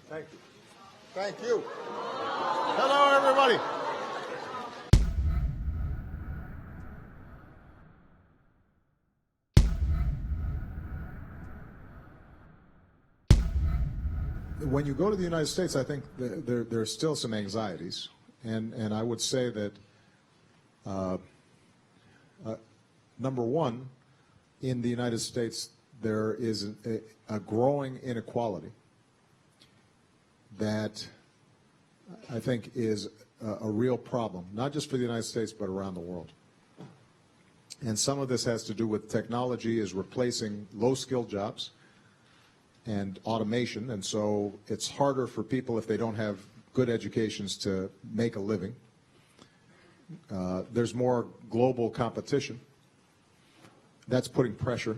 Thank you. Thank you. Hello, everybody. When you go to the United States, I think there are still some anxieties, and I would say that number one, in the United States, there is a growing inequality that I think is a real problem, not just for the United States, but around the world. And some of this has to do with technology is replacing low-skilled jobs and automation, and so it's harder for people if they don't have good educations to make a living. There's more global competition. That's putting pressure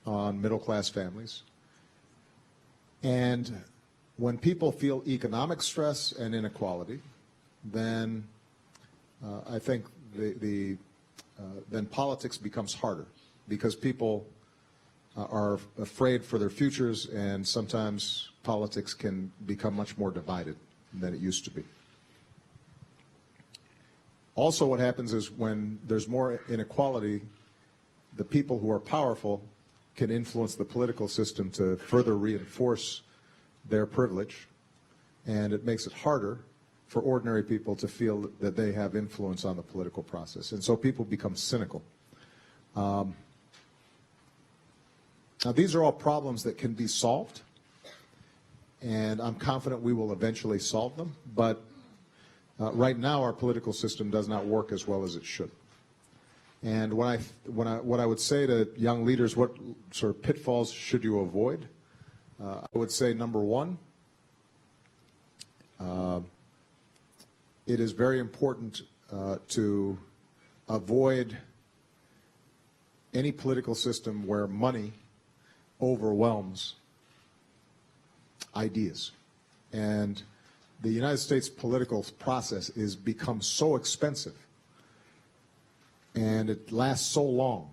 on middle-class families. And when people feel economic stress and inequality, then I think then politics becomes harder because people are afraid for their futures, and sometimes politics can become much more divided than it used to be. Also, what happens is when there's more inequality, the people who are powerful can influence the political system to further reinforce their privilege, and it makes it harder for ordinary people to feel that they have influence on the political process. And so people become cynical. Now, these are all problems that can be solved, and I'm confident we will eventually solve them, but right now our political system does not work as well as it should. And what I would say to young leaders, what sort of pitfalls should you avoid? I would say, number one, it is very important to avoid any political system where money overwhelms ideas. And the United States political process is become so expensive, and it lasts so long.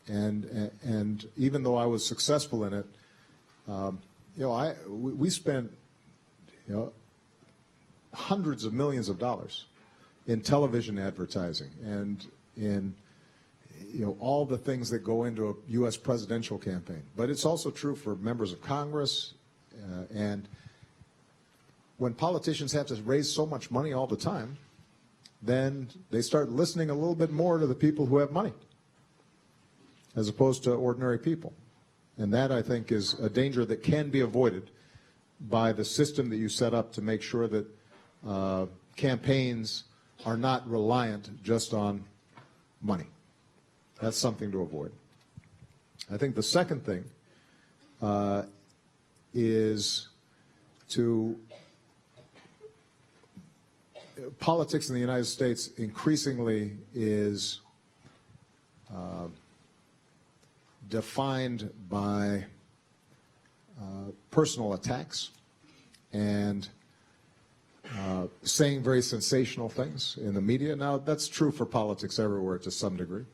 And even though I was successful in it, we spent hundreds of millions of dollars in television advertising and in all the things that go into a U.S. presidential campaign. But it's also true for members of Congress. And when politicians have to raise so much money all the time, then they start listening a little bit more to the people who have money as opposed to ordinary people. And that, I think, is a danger that can be avoided by the system that you set up to make sure that campaigns are not reliant just on money. That's something to avoid. I think the second thing is politics in the United States increasingly is defined by personal attacks and saying very sensational things in the media. Now, that's true for politics everywhere to some degree.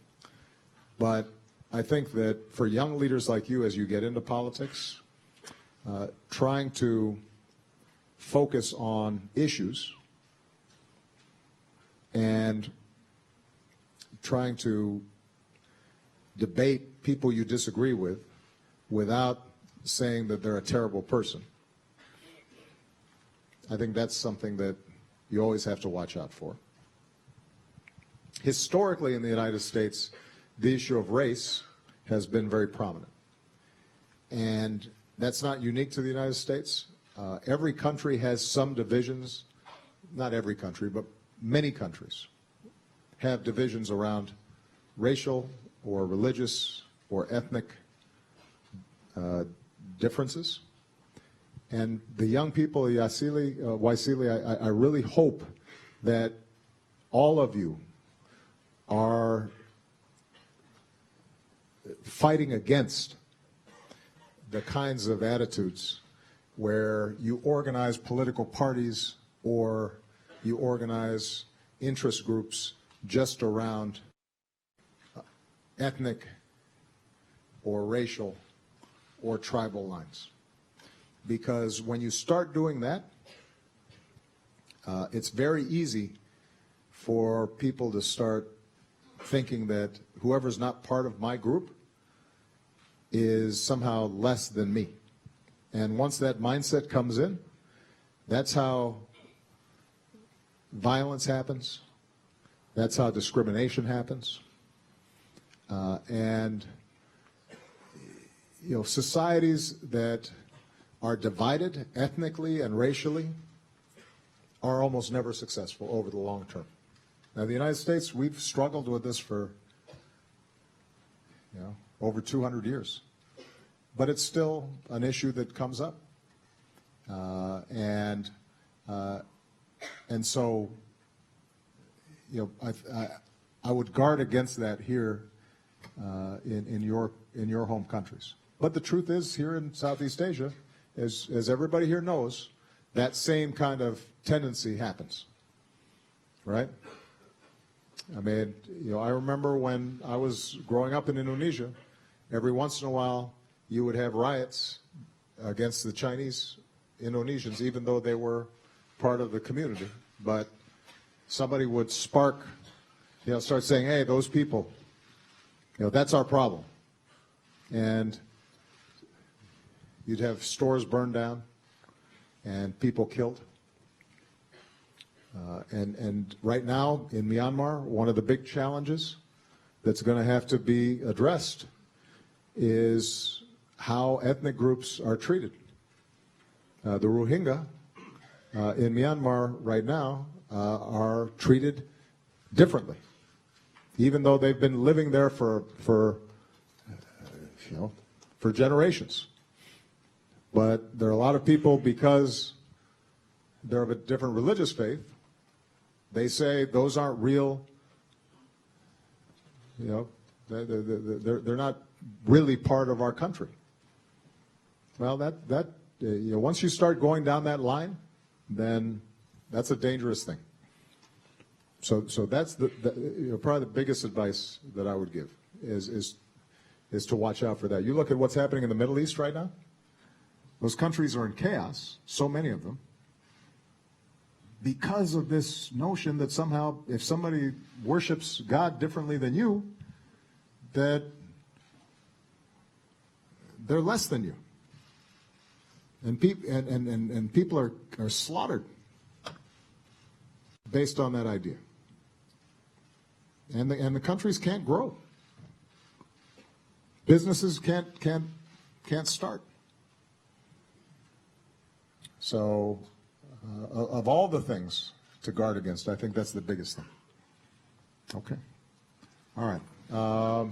But I think that for young leaders like you, as you get into politics, trying to focus on issues and trying to debate people you disagree with without saying that they're a terrible person, I think that's something that you always have to watch out for. Historically in the United States, the issue of race has been very prominent. And that's not unique to the United States. Every country has some divisions, not every country, but many countries have divisions around racial or religious or ethnic differences. And the young people, Waisili, I really hope that all of you are fighting against the kinds of attitudes where you organize political parties or you organize interest groups just around ethnic or racial or tribal lines. because when you start doing that, it's very easy for people to start thinking that whoever's not part of my group is somehow less than me. And once that mindset comes in, that's how violence happens. That's how discrimination happens. And you know, societies that are divided ethnically and racially are almost never successful over the long term. Now, the United States, we've struggled with this for, you know, over 200 years. But it's still an issue that comes up. And so, you know, I would guard against that here in your home countries. But the truth is, here in Southeast Asia, as everybody here knows, that same kind of tendency happens, right? I mean, you know, I remember when I was growing up in Indonesia, every once in a while you would have riots against the Chinese Indonesians, even though they were part of the community. But somebody would spark, you know, start saying, hey, those people, you know, that's our problem. And you'd have stores burned down and people killed. And right now in Myanmar, one of the big challenges that's going to have to be addressed is how ethnic groups are treated. The Rohingya in Myanmar right now are treated differently, even though they've been living there for generations. But there are a lot of people, because they're of a different religious faith, they say those aren't real, you know, they're not really part of our country. Well, you know, once you start going down that line, then that's a dangerous thing. So that's you know, probably the biggest advice that I would give is to watch out for that. You look at what's happening in the Middle East right now. Those countries are in chaos, so many of them, because of this notion that somehow if somebody worships God differently than you, that they're less than you. And people are slaughtered based on that idea. And the countries can't grow. Businesses can't start. So, of all the things to guard against, I think that's the biggest thing. Okay. All right.